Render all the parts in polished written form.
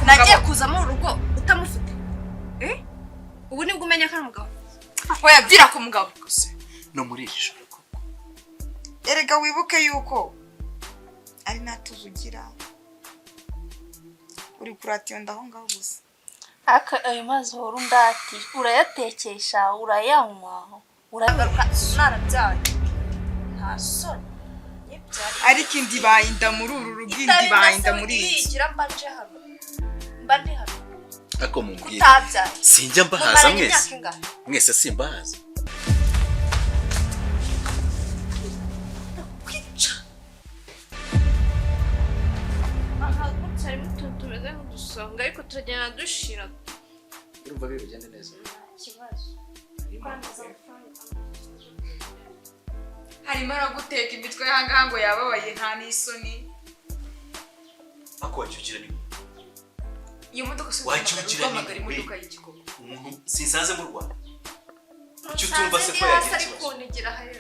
nagiye kuza mu rugo utamufite ubu nibwo umenya ko ari umugabo oya byira ko mugabo gusa no muri iri joro koko erega wibuke yuko ari natuzugira uri kuratiyo ndaho ngaho gusa aka ayo mazi horo ndati urayatekesha urayanywa uragaruka narabyaye nta soni ariko indi bayinda muri uru rugo indi bayinda muri iyi gira mbanje hano mbandi hano ako mumbwire utabyaye sinjya mbahaza mwese simbahaza tumeze nk'udusonga ariko turagenda dushira urumva bigende neza ikibazo harimo no guteka imitwe y'ahangaha ngo yababaye nta n'isoni ako wacyukira ni iyo modoka se wacyukira ni imodoka y'ikikogo umuntu sinsaze mu Rwanda icyo tumva se ko yagira ikibazo kunigira hari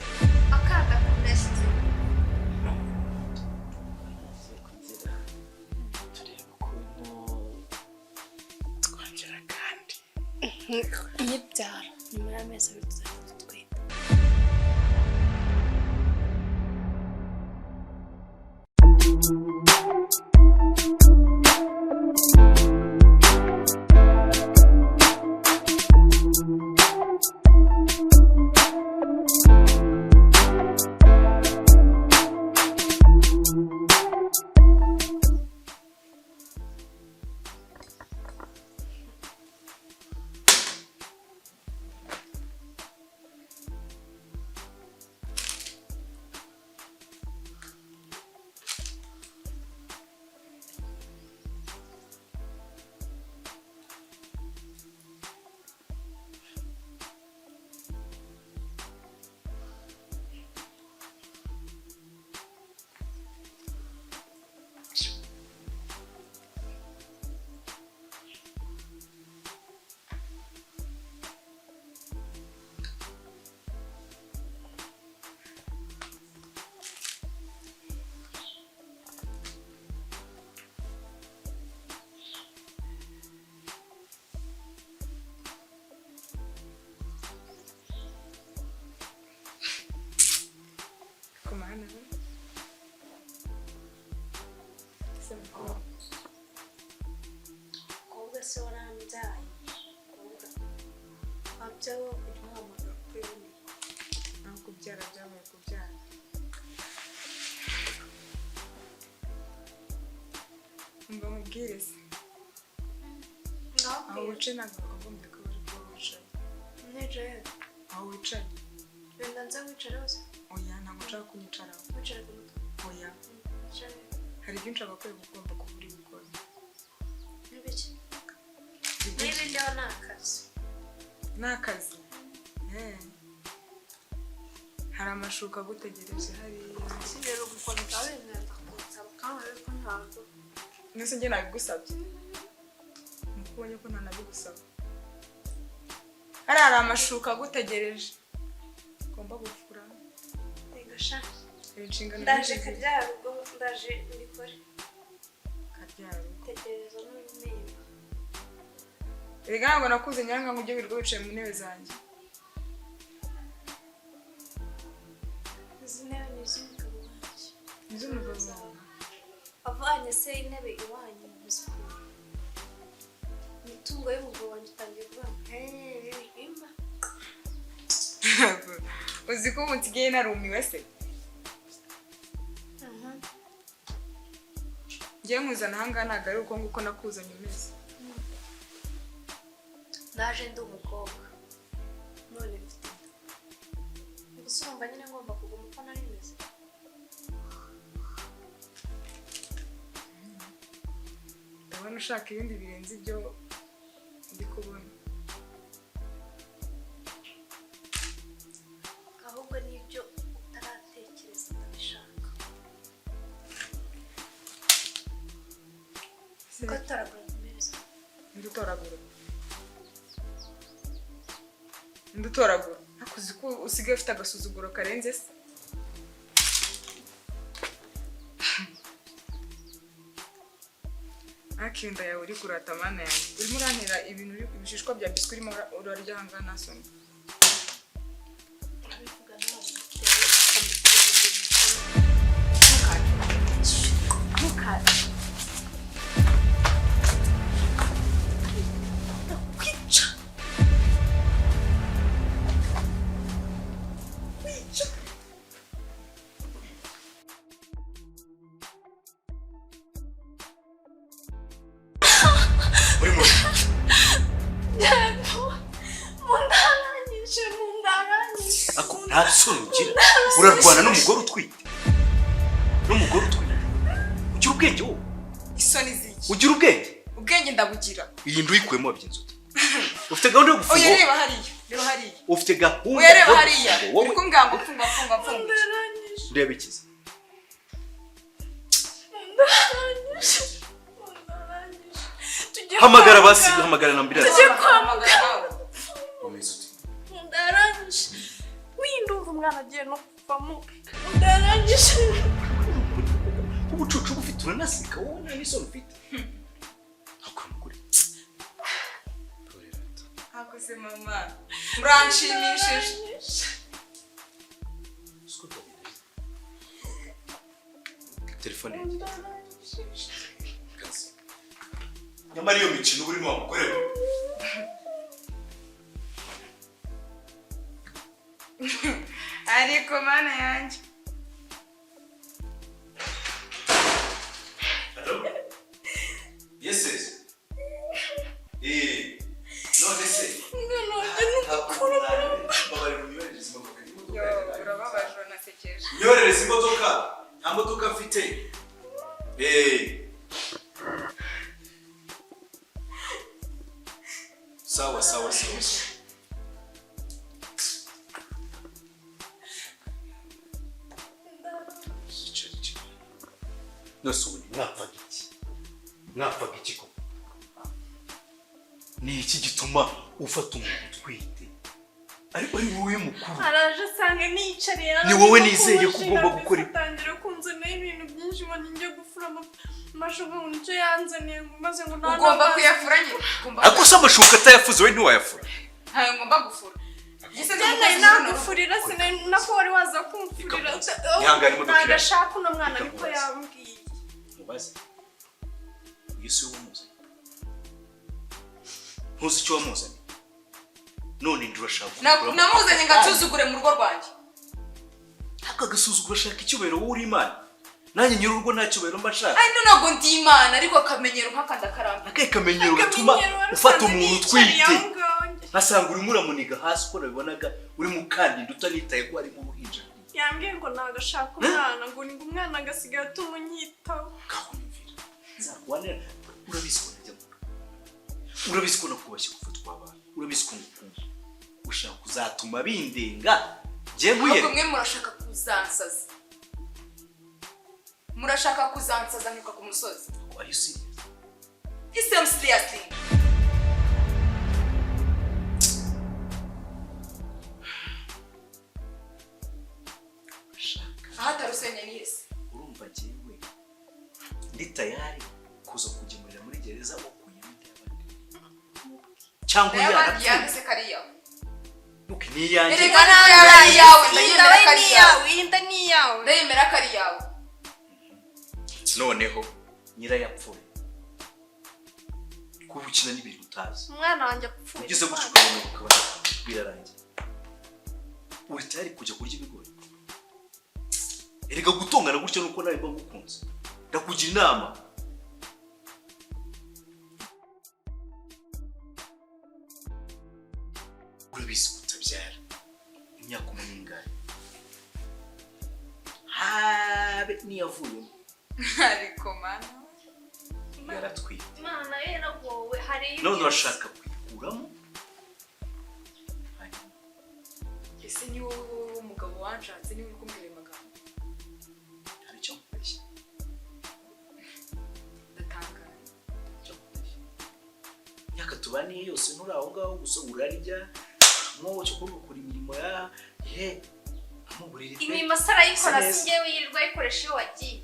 akanda kunesti ibyara nyuma y'amezi abiri tuzatwita kumana koga se warambyaye abyawo intamara kuri ntabwo kubyara byabaye kubyara ngo mubwire se aho wicaye ntabwo wakagombye kuba uri kuba wicaye nicaye aho wicaye wenda nza wicara hose oya ntabwo nshaka kunyicaraho wicara ku mutwe oya wicara hari ibyo nshaka ko ugomba kuba uri gukora n'ibiki niba njyaho ni akazi ni akazi hari amashuka agutegereje hariya sinjyewe gukomeza wenda kunsaba kandi ariko ntabwo mwese njye nabigusabye nuko ubonye ko ntanabigusaba hari amashuka agutegereje ugomba gufura ntigasha inshingano ndaje karyara ubwo ndaje mbikore karyara tegereza n'umwimba erega ntabwo nakuze nyanga ngo ujye wirirwa wicaye mu ntebe zanjye izi ntebe ni iz'umugabo wanjye iz'umugabo wawe avanye se intebe iwanyu muzikuru imitungo y'umugabo wanjye itangiye kuvuga imba uzi ko ubu nsigaye narumiwe se ngiye nkuzana ahangaha ntabwo ari uko nguko nakuzanye umeze naje ndi umukobwa none mfite gusa urumva nyine ngomba kuguma uko nari meze ndabona ushaka ibindi birenze ibyo ndi kubona ahubwo n'ibyo utaratekereza ndabishaka ko toragura kumereza ndutoragura ndutoragura nakuzi ko usigaye ufite agasuzuguro karenze se Akinda yawe uri kurata mana yanjye. Urimo urantera ibintu ibishishwa bya biswi urimo urarya hanga nasoni. Ntasongira urarwana n'umugore utwite ugira ubwenge wowe Isoni ziki ugira ubwenge ndabugira iyi ndu yikuyemo wabyinzuta ufite gahunda yo gufunga oya reba hariya ufite gahunda oya reba hariya uri kumbwira ngo funga ndeba ikiza hamagara basi hamagara na mbira tujye kwamagara nawe umeze ute ndarangije windumva umwana agiye no kuvamo ndarangije ubucucu ufite uranasika wowe nta n'isoni ufite akamugure akoze mama muranshimishije telefone nyamara iyo mikino urimo wamugore ariko mana yanjye hello yes none se urababajwe nasekeje nyorereza imodoka nta modoka mfite sawa Nosubuni mwapfaga iki ko ni iki gituma ufata umuntu utwite ariko ari wowe mukuru araje asanga nicariye ni wowe nizeye ko ugomba gukora itangira kunzana ibintu byinshi ngo njye gufura amashuka ngo nicyo yanzaniye ngo maze ngo nta ugomba kuyafura nyine ako se amashuka atayafuze we ntiwayafura ntayo ngomba gufura Jana nagufurira sinari nako wari waza kumfurira ihangane imodoka nagashaka uno mwana ariko yambwiye mubaze Yesu wamuzanye ntuzi icyo wamuzanye none ndurashaka namuzanye ngatuzugure mu rugo rwanjye akagasuzugura shaka icyubahiro wowe uri Imana nanjye nyiri urugo nta cyubahiro mba nshaka ari ntabwo ndi Imana ariko akamenyero nk'akandakaramba akamenyero gatuma ufata umuntu utwite asanga uri muramuniga hasi uko nabibonaga uri mukandinda utanitaye ko ari mu buhinja yambwiye ngo nagashaka umwana ngo ni umwana agasigaye tumunyitaho kahumvira zarwanira urabizi ko nakubashye gufatwa abantu urabizi ko ngukunda ushaka kuzatuma bindenga ngebuye ahubwo mwe murashaka kuzansaza nkuka ku musozi are you serious I'm seriously hatarusenya niyese urumva jewe ndi tayari kuza kugemurira muri gereza wo kuyimite abandi cyangwa yanditse kariya nuko ni yanjye erega nawe yawe ndayemera kariya noneho nyirayapfuye kubukina n'ibintu utazi umwana wanjye apfuye ugize gucukura mu kabari birarangiye uri tayari kujya kurya ibigori erega gutongana gutya nuko nawe mbagukunze ndakugira inama urabizi kutabyara imyaka umuningana habe niyavuyemo ariko mana yaratwite mana yaragowe hari none urashaka kwikuramo ese ni wowe umugabo wanshatse ni uri kumbwira amagambo hari icyo nkubeshya ndatangaye icyo nkubeshya imyaka tubaniye yose nturi aho ngaho gusa urarya mwobo cyo gukora imirimo ya Muburiri imirimo sara yikora singewe yirirwa yikoresha iyo wagiye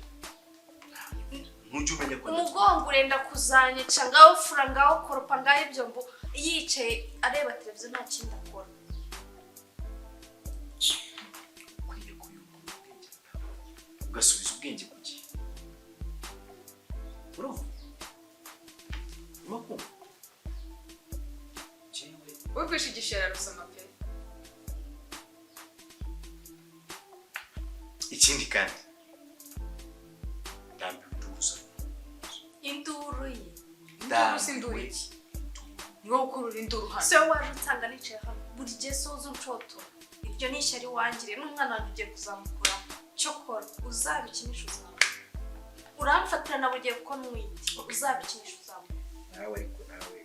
nujye umenya ko umugongo urenda kuzanyica ngaho fura ngaho koropa ngaho ibyombo yicaye areba televiziyo nta kindi akora. ukwiye kuyungura ubwenge ugasubiza ubwenge ku gihe. urumva makumva jewe Wigwisha igishera rusoma pe. ikindi kandi ndambiwe induru ye. Induru si induru iki? Ni wowe ukurura induru hano. Se waje unsanga nicaye hano buri gihe soza unshotora. Ibyo ni ishyari wangiriye n'umwana wanjye ugiye kuzamukura cyokora uzabikinisha uzamukura. Uramfatira na buri gihe kuko nwite uzabikinisha uzamukura. nawe ariko nawe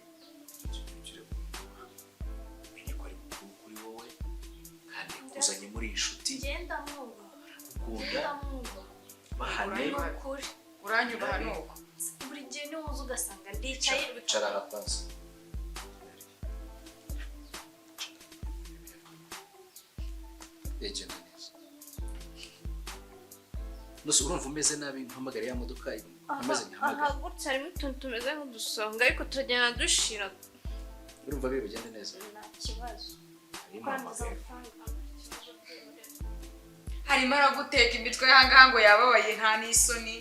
ugire umenye ko ari mukuru kuri wowe kandi kuzanye muri inshuti Genda mwuba. ukunda Genda mwuba. bahane Ukuri. Uranyubaha nuko. Buri gihe ni wuze ugasanga ndicaye bicara hapasi. Yegenda neza. Nose urumva umeze nabi mpamagara ya modoka ameze nyahamagara. Aha gutya harimo utuntu tumeze nk'udusonga ariko turagenda dushira. Urumva biri bigende neza. Nta kibazo. Impamagara. Harimo araguteka imitwe y'ahangaha ngo yababaye nta n'isoni.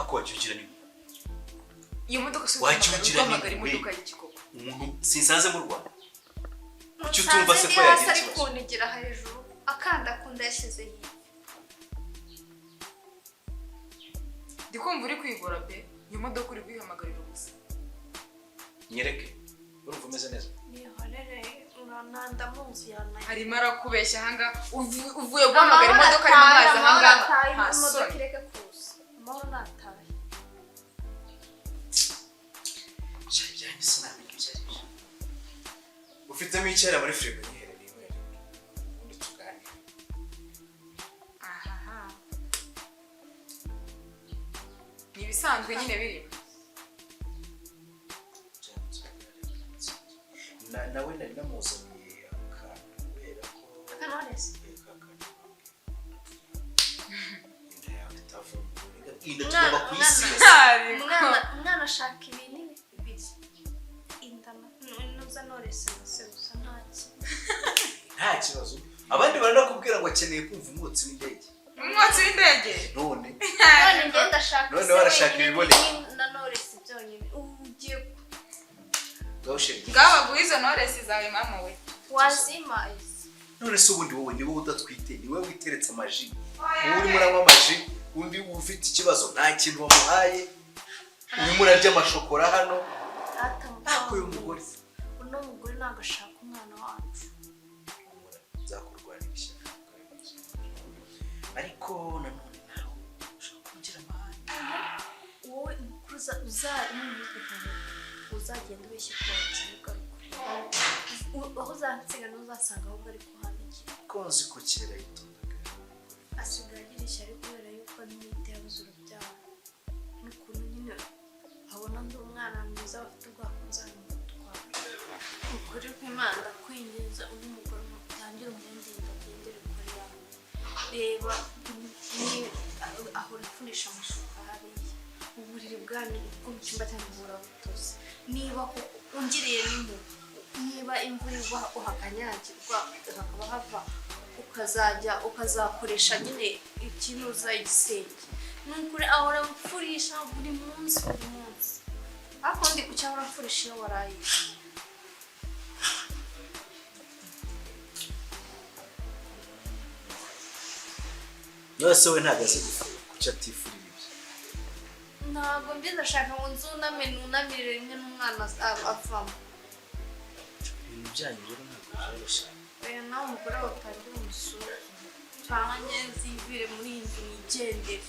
Ako wacyugira ni. Iyo modoka si Wacyugira ni imodoka y'ikikoko. Umuntu sinsanze mu Rwanda. Kuki utumva se ko yagira ari ikibazo? kunigira hejuru akanda yashyize hirya. Ndikumva uri kwigora pe. Iyo modoka uri kwihamagarira gusa. Nyereke. Urumva umeze neza. Niharere urananda munsi yana. Harimo arakubeshya ahangaha uvuye guhamagara imodoka ari mu mazi ahangaha. Nta modoka ireke kuza. Amahoro nataye. Cyajyanye sinamenye icyarije. Ufitemo icyara muri frigo niherereye muri. Undi tuganira. Aha. Ni ibisanzwe nyine biri. Nawe nari namuzaniye akantu kubera ko Kanonese. Umwana ashaka ibinini bibiri. Indana nuza norese gusa nta kibazo. Abandi baranakubwira ngo akeneye kumva umwotsi w'indege. Umwotsi w'indege? None ngenda ashaka. None warashaka ibiboneka. Na norese byonyine. Ugiye Ngaba guhizo noresi zawe mama we. wazima isi. None se ubundi wowe ni wowe udatwite ni wowe witeretse amaji. Uri muranywa amaji undi ufite ikibazo nta kintu wamuhaye. Uri murarya amashokora hano. Ako uyu mugore. Uno mugore ntabwo ashaka umwana wacu. Nzakurwanira ishyaka. Ariko nanone nawe ushaka kugira amahane. Wowe uzagenda ubeshya ko wakinuka aho uzansiga n'uzasanga ahubwo ari kuhanigira. Ko nzi ko kera yitondaga. Asigaye agira ishyari kubera yuko n'imiti yabuze urubyaro. N'ukuntu nyine abona ndi umwana mwiza bafite ubwako nzamutwara. Ukuri kw'Imana kwinjiza undi mugore utangire umwendinda agendere kuri yawe. Reba ahora apfunisha amashuka hariya. Uburiri bwanyu bwo mu cyumba cyanyu burabutoze. Niba ungiriye n'impuhwe, niba imvura igwa uhakanyagirwa hakaba hava ukazakoresha nyine ikinuza igisenge. Nukuri ahora mfurisha buri munsi. Ariko ndi kucyahora mfurisha iyo waraye. Nose we ntago azi kuki atifurira ibyo. Ntabwo ndashaka ngo nunamire rimwe n'umwana avamo. Ibintu byanyu rero ntabwo byoroshye. Oya nawe umugore watangira umusoro. Cyane zivire muri iyi nzu nigendere.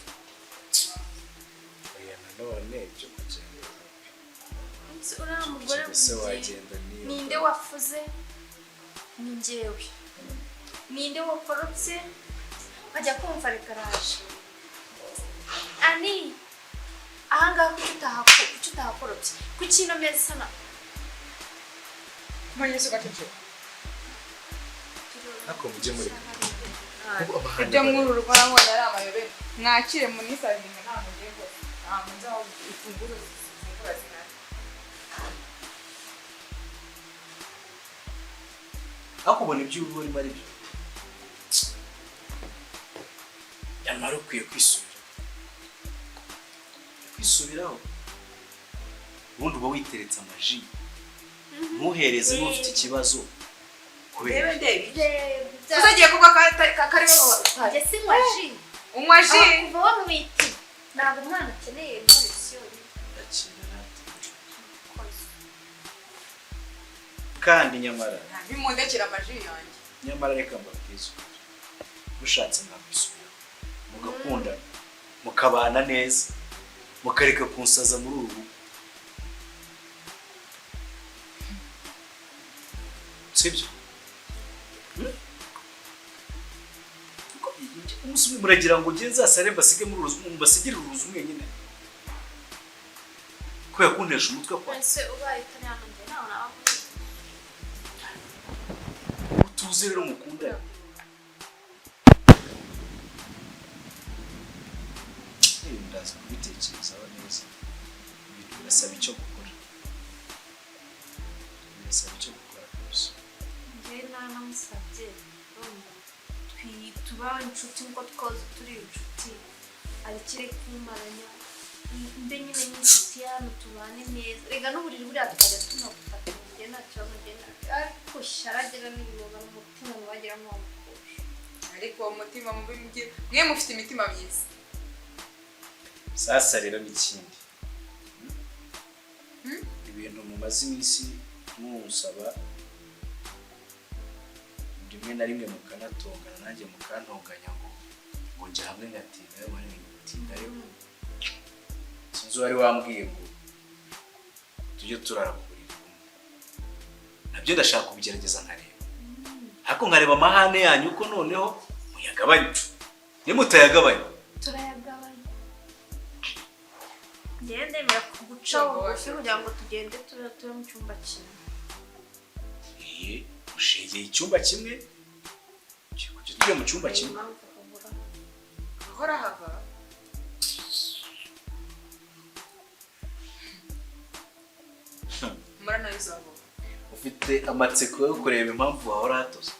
Oya nanone ibyo kugenda. Uriya mugore ninde wafuze? Ni njyewe. Ninde wakorotse? Bajya kumva rekaraje. Ani ahangaha kuki utahakorotse? Kuki ino meza sana? Mwenyezo gatete. Ako mujye muri. Ibyo mwuru rwabona ari amayobera. Mwakire munisabinga nta mugiye ntabwo nzi aho imfunguzo zifungura zihari. ariko ubona ibyo uba urimo ari byo nyamara ukwiye kwisubiraho ubundi uba witeretse amaji ntuhereze n'ufite ikibazo kubera uzagiye kuba karimo njye sinywa ji unywa ji kuva wamwita ntabwo umwana akeneye inkoresiyoni kandi nyamara bimundekera amaji yanjye. nyamara reka mbabwize mushatse mwakwisubiraho mugakunda mukabana neza mukareka kunsaza muri uru rugo sibyo umusumi muragira ngo ugiye nzasare mbasige muri uruzu mbasigire uruzu mwenyine ko yakuntesha umutwe kwa ese ubaye utanyanjye nawe nawe utuze rero mukunda ndaza kubitekerezaho neza ibintu birasaba icyo gukora kabisa njyewe namusabye urumva tubaho inshuti nk'uko twoze turi inshuti arekere kumaranya mbe nyine n'inshuti hano tubane neza rega n'uburiri buriya tukajya tunagufata njye nta kibazo ngenda ariko sharagera n'ibiboga n'umutima ntiwagira nk'uwamukurusha ariko uwo mutima mubi mwe mufite imitima myiza. sasa rero n'ikindi ibintu mumaze iminsi musaba rimwe na rimwe mukanatongana nanjye mukantonganya ngo njye hamwe ngatinda wari ngatindayo sinzi wari wambwiye ngo tujye turara ku buriri bumwe nabyo ndashaka kubigerageza nkareba ariko nkareba amahane yanyu uko noneho muyagabanye nimutayagabanye turayagabanya njyewe ndemera kuguca bugufi kugira ngo tugende tube mu cyumba kimwe ushegeye icyumba kimwe kujya tujya mu cyumba kimwe ahora hava murana izabo ufite amatsiko yo kureba impamvu wahora hatoze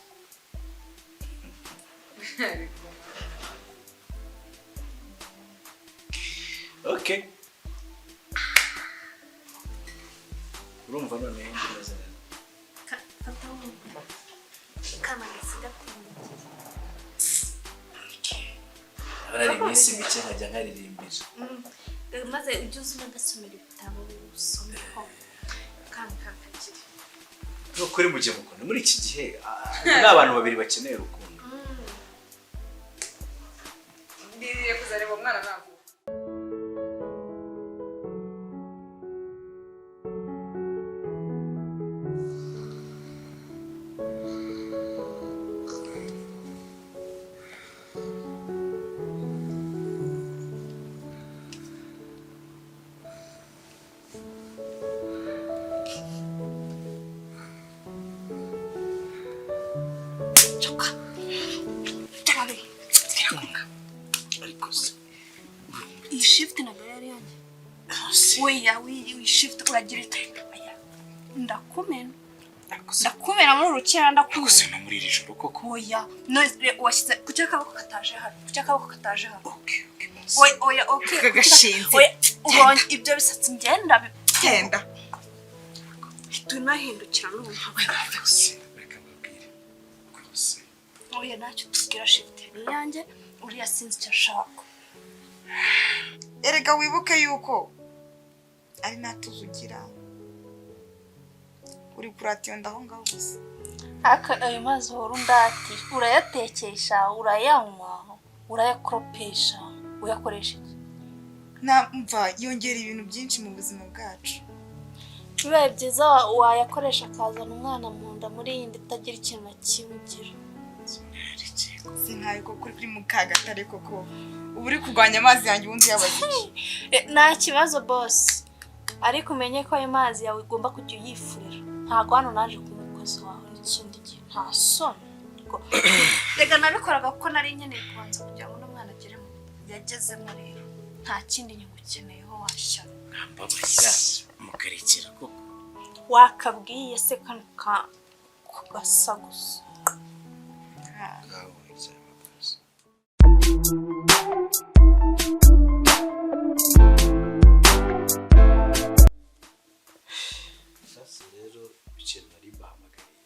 okay urumva none neza kana gasiga hari iminsi mike nkajya nkaririmbira maze ujye uzuma ndasomera ibitabo usomeho kandi kakakiri nukuri mujye mukunda muri iki gihe ni abantu babiri bakeneye urukundo ndiriye kuzareba umwana ntabwo ndakumena muri urukera ndakuze no muri iri joro koko oya none washyize kucya kaboko kataje hano oya okay kagashinze ubonye ibyo bisatsi ngenda genda tunahindukira n'umuntu reka mbabwire rwose oya ntacyo tugira shift yanjye uriya sinzi icyo ashaka erega wibuke yuko ari natuzugira uri kuratiyo ndaho ngaho gusa ayo mazi uhora undati urayatekesha urayanywa urayakropesha uyakoresha iki namva yongera ibintu byinshi mu buzima bwacu bibaye byiza wayakoresha akazana umwana mu nda muri iyi nda itagira ikintu na kimwe ugira sintaye ko kuri mukagatare koko ubu uri kurwanya amazi yanjye ubundi yabagije nta kibazo boss ariko umenye ko ayo mazi yawe ugomba kujya uyifurira ntabwo hano naje ku mukozi wawe n'ikindi gihe nta soni rega nabikoraga kuko nari nkeneye kubanza kugira ngo n'umwana agere mu yagezemo rero nta kindi nyungu ukeneye washya mbabarira mukarekera koko wakabwiye se kano kugasa gusa sasa rero ikintu nari bahamagariye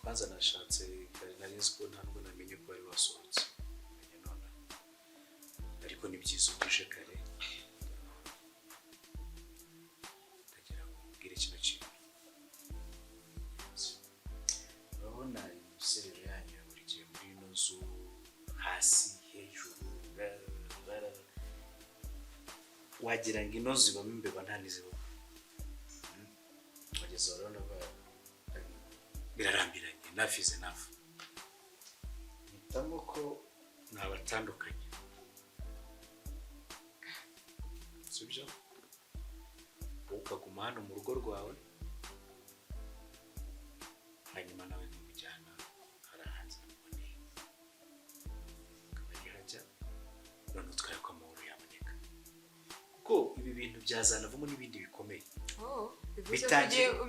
kwanza nashatse nari nzi ko ntabwo namenye ko wari wasohotse none ariko ni byiza uje kare ndagira ngo mbwire kino kintu urabona imiserero yanyu ya buri gihe muri ino nzu hasi hejuru wagira ngo ino zibamo imbeba nta n'iziba wageze urabona birarambiranye nafize nafu mpitamo ko nabatandukanye sibyo ukaguma hano mu rugo rwawe hanyuma nawe nkamujyana hari hanze muboneye akaba yihajya none utwaye ko amahoro yaboneka kuko ibi bintu byazanavamo n'ibindi bikomeye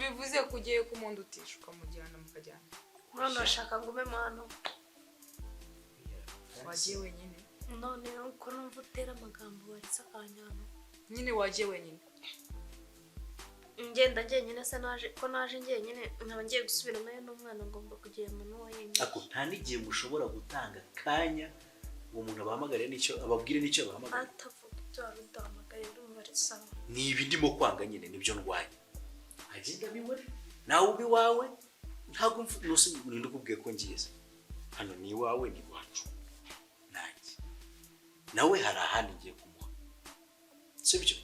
bivuze ko ugiye kumundutisha ukamujyana mukajyana none urashaka ngo ube mano wagiye wenyine none uko numva utera amagambo waritse akanyana nyine wagiye wenyine ngenda njyenyine se naje njyenyine nkaba ngiye gusubiranayo n'umwana ngomba kugenda n'uwo yenyine ako nta n'igihe mushobora gutanga kanya uwo muntu abahamagariye n'icyo ababwire n'icyo abahamagariye atavuga ibyo wari udahamagariye ndumva ari sawa ni ibi ndimo kwanga nyine nibyo ndwaye agenda bibone nawe ubi wawe ntabwo nuse ninde ukubwiye ko ngize hano ni iwawe ni iwacu nanjye nawe hari ahandi ngiye kumuha sibyo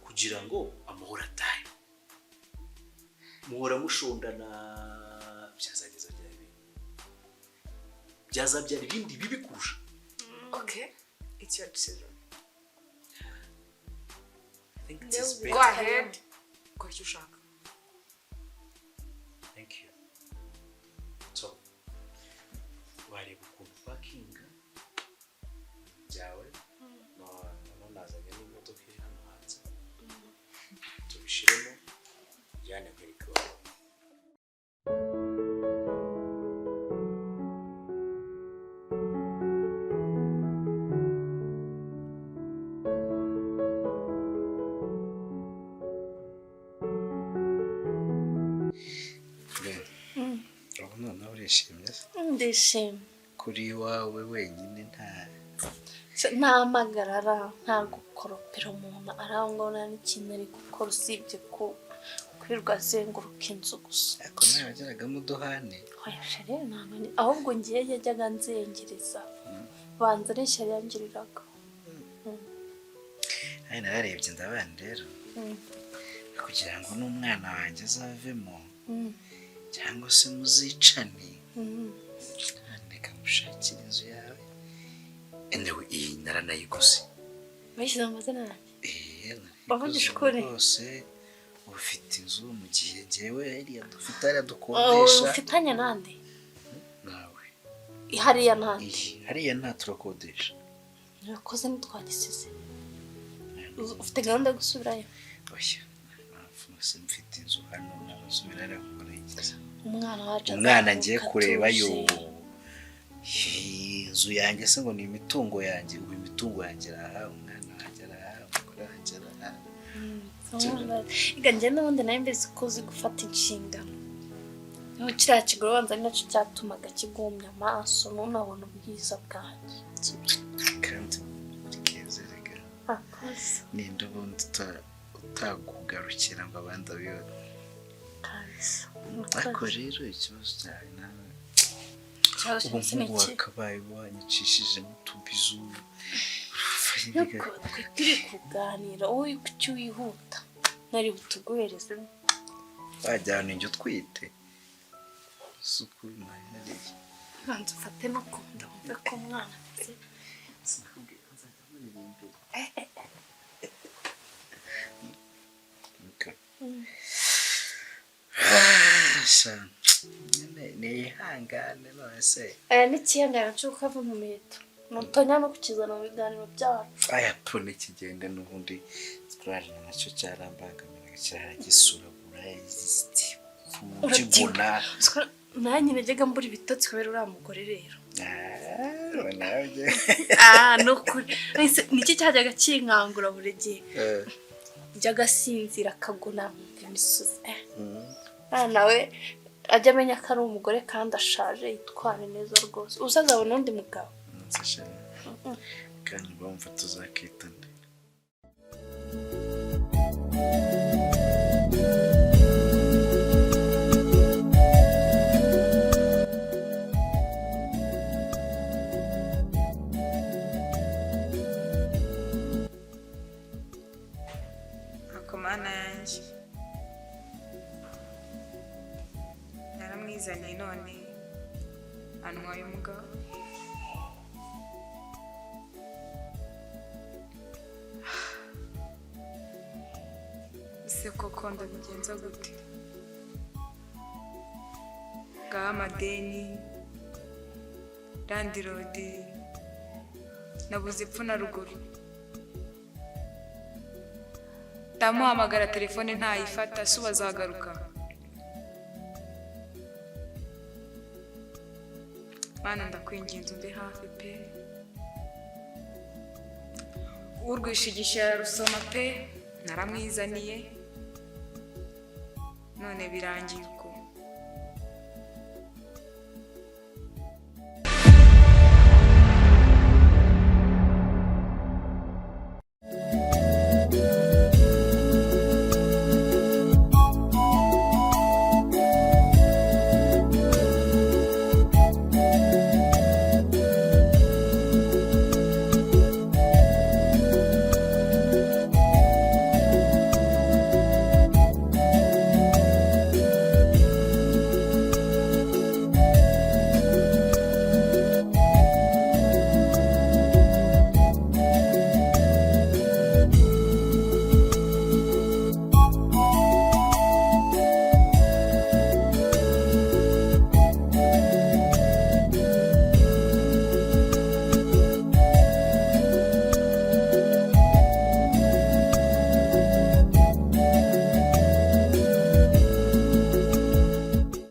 kugira ngo amahoro atahe muhora mushondana byazageza ryari byazabyara ibindi bibi kurusha okay it's your decision I think it is better. Go ahead go icyo ushaka Thank you. So, wareba ukuntu pakinga byawe no nazanye n'imodoka iri hano hanze tubishiremo bijyane kwereka iwawe urabona nawe urishimye ndishimye kuri iwawe wenyine nta magarara nta gukoropera umuntu arangona n'ikintu ari gukora usibye kwirirwa azenguruka inzu gusa ariko nawe wageragamo uduhane oya sheri ntabwo ahubwo ngiye yajyaga nzengereza banza ari sheri yangiriraga ari nararebye ndabana rero kugira ngo n'umwana wanjye azavemo cyangwa se muzicane reka mushakire inzu yawe enewe iyi naranayiguze bashyize amazina yanjye bavugisha ukuri rwose ufite inzu mu gihe njyewe dufite hariya dukodesha ufitanye nande nawe hariya nande hariya nta turakodesha urakoze ntitwagisize ufite gahunda yo gusubirayo oya mfite inzu hano nabasubirayo gukora ikiza umwana ngiye kureba yo inzu yanjye se ngo ni imitungo yanjye ubu imitungo yanjye aha umwana wanjye aha umugore wanjye aha iganje n'ubundi nayo mbese ko uzi gufata inshingano niho kiriya kigoro wanza ari nacyo cyatumaga kigumya amaso ntunabona ubwiza bwanjye kandi uri keza rega ninde ubundi utakugarukira ngo abandi abibone ariko rero ikibazo cyawe nawe ubu ngubu wakabaye wanyicishije n'utubizu turi kuganira wowe kuki wihuta nari butuguhereze wajyana injyo twite isuku mayari banza ufate no kunda wumve ko umwana afite sinakubwiye ko nzajya muririmbira nihangane none se aya ni ikihangano cy'uko ava mu miheto nutonya no kukizana mu biganiro byacu. aya pone kigende n'ubundi twarana nacyo cyarambangamira cyaragisuragura iziti kugona nanjye najyaga mbura ibitotsi kubera uriya mugore rero. nawe Nukuri niki cyajyaga kinkangura buri gihe njyaga sinzira akagona imisozi. Nawe ajya amenya ko ari umugore kandi ashaje yitwara neza rwose. Uzazabona undi mugabo kandi bumva tuzakitana. Akomana yanjye naramwizaniye none antwaye umugabo. Ese koko ndabigenza gute? Ngaha amadeni, landirodi, nabuze epfo na ruguru. Ndamuhamagara telefone ntayifata, se bazagaruka. Mana ndakwinginze umbe hafi pe. Urwishigisha yarusoma pe, naramwizaniye none birangiye